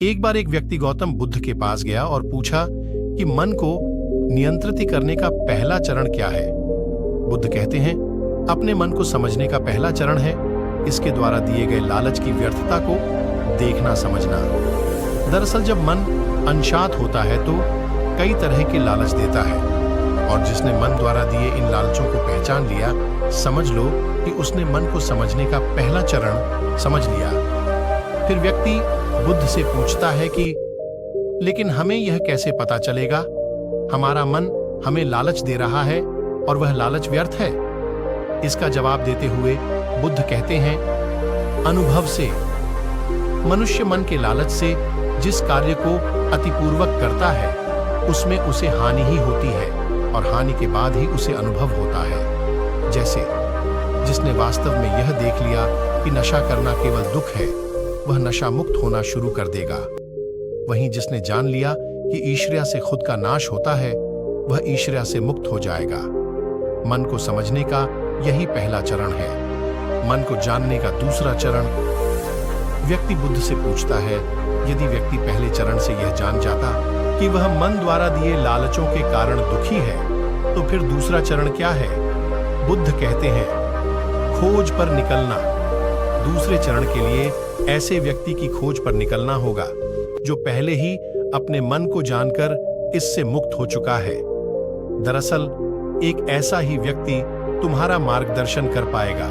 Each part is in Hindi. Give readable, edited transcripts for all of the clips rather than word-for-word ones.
एक बार एक व्यक्ति गौतम बुद्ध के पास गया और पूछा कि मन को नियंत्रित करने का पहला चरण क्या है। बुद्ध कहते हैं, अपने मन को समझने का पहला चरण है इसके द्वारा दिए गए लालच की व्यर्थता को देखना समझना। दरअसल जब मन अनशांत होता है तो कई तरह के लालच देता है, और जिसने मन द्वारा दिए इन लालचों को पहचान लिया, समझ लो कि उसने मन को समझने का पहला चरण समझ लिया। फिर व्यक्ति बुद्ध से पूछता है कि लेकिन हमें यह कैसे पता चलेगा हमारा मन हमें लालच दे रहा है और वह लालच व्यर्थ है। इसका जवाब देते हुए बुद्ध कहते हैं, अनुभव से। मनुष्य मन के लालच से जिस कार्य को अतिपूर्वक करता है उसमें उसे हानि ही होती है, और हानि के बाद ही उसे अनुभव होता है। जैसे जिसने वास्तव में यह देख लिया कि नशा करना केवल दुख है, वह नशा मुक्त होना शुरू कर देगा। वहीं जिसने जान लिया कि ईर्ष्या से खुद का नाश होता है, वह ईर्ष्या से मुक्त हो जाएगा। मन को समझने का यही पहला चरण है। मन को जानने का दूसरा चरण। व्यक्ति बुद्ध से पूछता है, यदि व्यक्ति पहले चरण से यह जान जाता कि वह मन द्वारा दिए लालचों के कारण दुखी है, तो फिर दूसरा चरण क्या है? बुद्ध कहते हैं, खोज पर निकलना। दूसरे चरण के लिए ऐसे व्यक्ति की खोज पर निकलना होगा जो पहले ही अपने मन को जानकर इससे मुक्त हो चुका है। दरअसल एक ऐसा ही व्यक्ति तुम्हारा मार्गदर्शन कर पाएगा।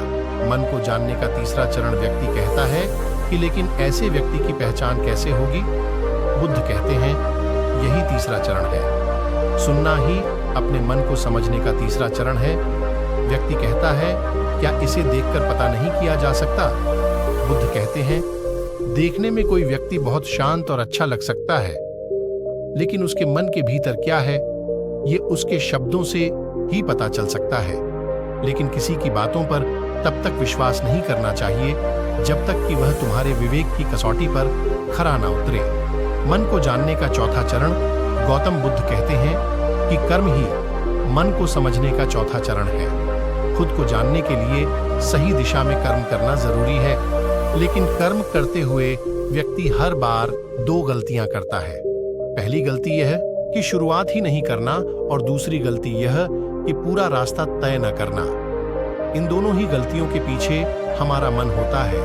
मन को जानने का तीसरा चरण व्यक्ति कहता है कि लेकिन ऐसे व्यक्ति की पहचान कैसे होगी? बुद्ध कहते हैं, यही तीसरा चरण है। सुनना ही अपने मन को समझने का तीसरा चरण है। व्यक्ति कहता है, क्या इसे देखकर पता नहीं किया जा सकता? बुद्ध कहते हैं, देखने में कोई व्यक्ति बहुत शांत और अच्छा लग सकता है, लेकिन उसके मन के भीतर क्या है ये उसके शब्दों से ही पता चल सकता है। लेकिन किसी की बातों पर तब तक विश्वास नहीं करना चाहिए जब तक कि वह तुम्हारे विवेक की कसौटी पर खरा ना उतरे। मन को जानने का चौथा चरण गौतम बुद्ध कहते हैं कि कर्म ही मन को समझने का चौथा चरण है। खुद को जानने के लिए सही दिशा में कर्म करना जरूरी है, लेकिन कर्म करते हुए व्यक्ति हर बार दो गलतियां करता है। पहली गलती यह कि शुरुआत ही नहीं करना, और दूसरी गलती यह कि पूरा रास्ता तय न करना। इन दोनों ही गलतियों के पीछे हमारा मन होता है।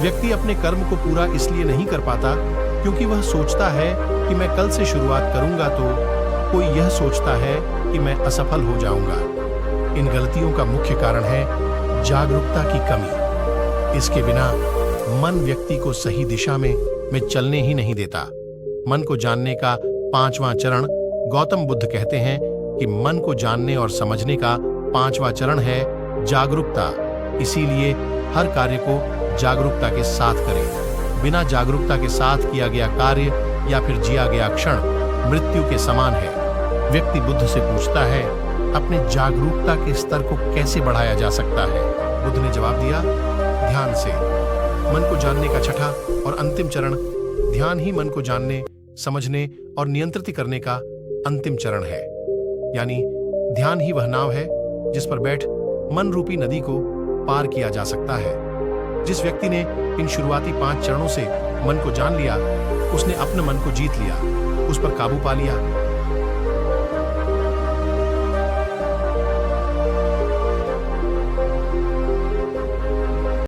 व्यक्ति अपने कर्म को पूरा इसलिए नहीं कर पाता क्योंकि वह सोचता है कि मैं कल से शुरुआत करूंगा तो कोई यह सोचता है कि मैं असफल हो जाऊंगा। इन गलतियों का मुख्य कारण है जागरूकता की कमी। इसके बिना मन व्यक्ति को सही दिशा में चलने ही नहीं देता। मन को जानने का पांचवां चरण गौतम बुद्ध कहते हैं कि मन को जानने और समझने का पांचवां चरण है जागरूकता। इसीलिए हर कार्य को जागरूकता के साथ करें। बिना जागरूकता के साथ किया गया कार्य या फिर जिया गया क्षण मृत्यु के समान है। व्यक्ति बुद्ध से पूछता है, अपने जागरूकता के स्तर को कैसे बढ़ाया जा सकता है? बुद्ध ने जवाब दिया, ध्यान से। मन को जानने का छठा और अंतिम चरण ध्यान ही मन को जानने, समझने और नियंत्रित करने का अंतिम चरण है। यानी ध्यान ही वह नाव है जिस पर बैठ मन रूपी नदी को पार किया जा सकता है। जिस व्यक्ति ने इन शुरुआती 5 चरणों से मन को जान लिया, उसने अपने मन को जीत लिया, उस पर काबू पा लिया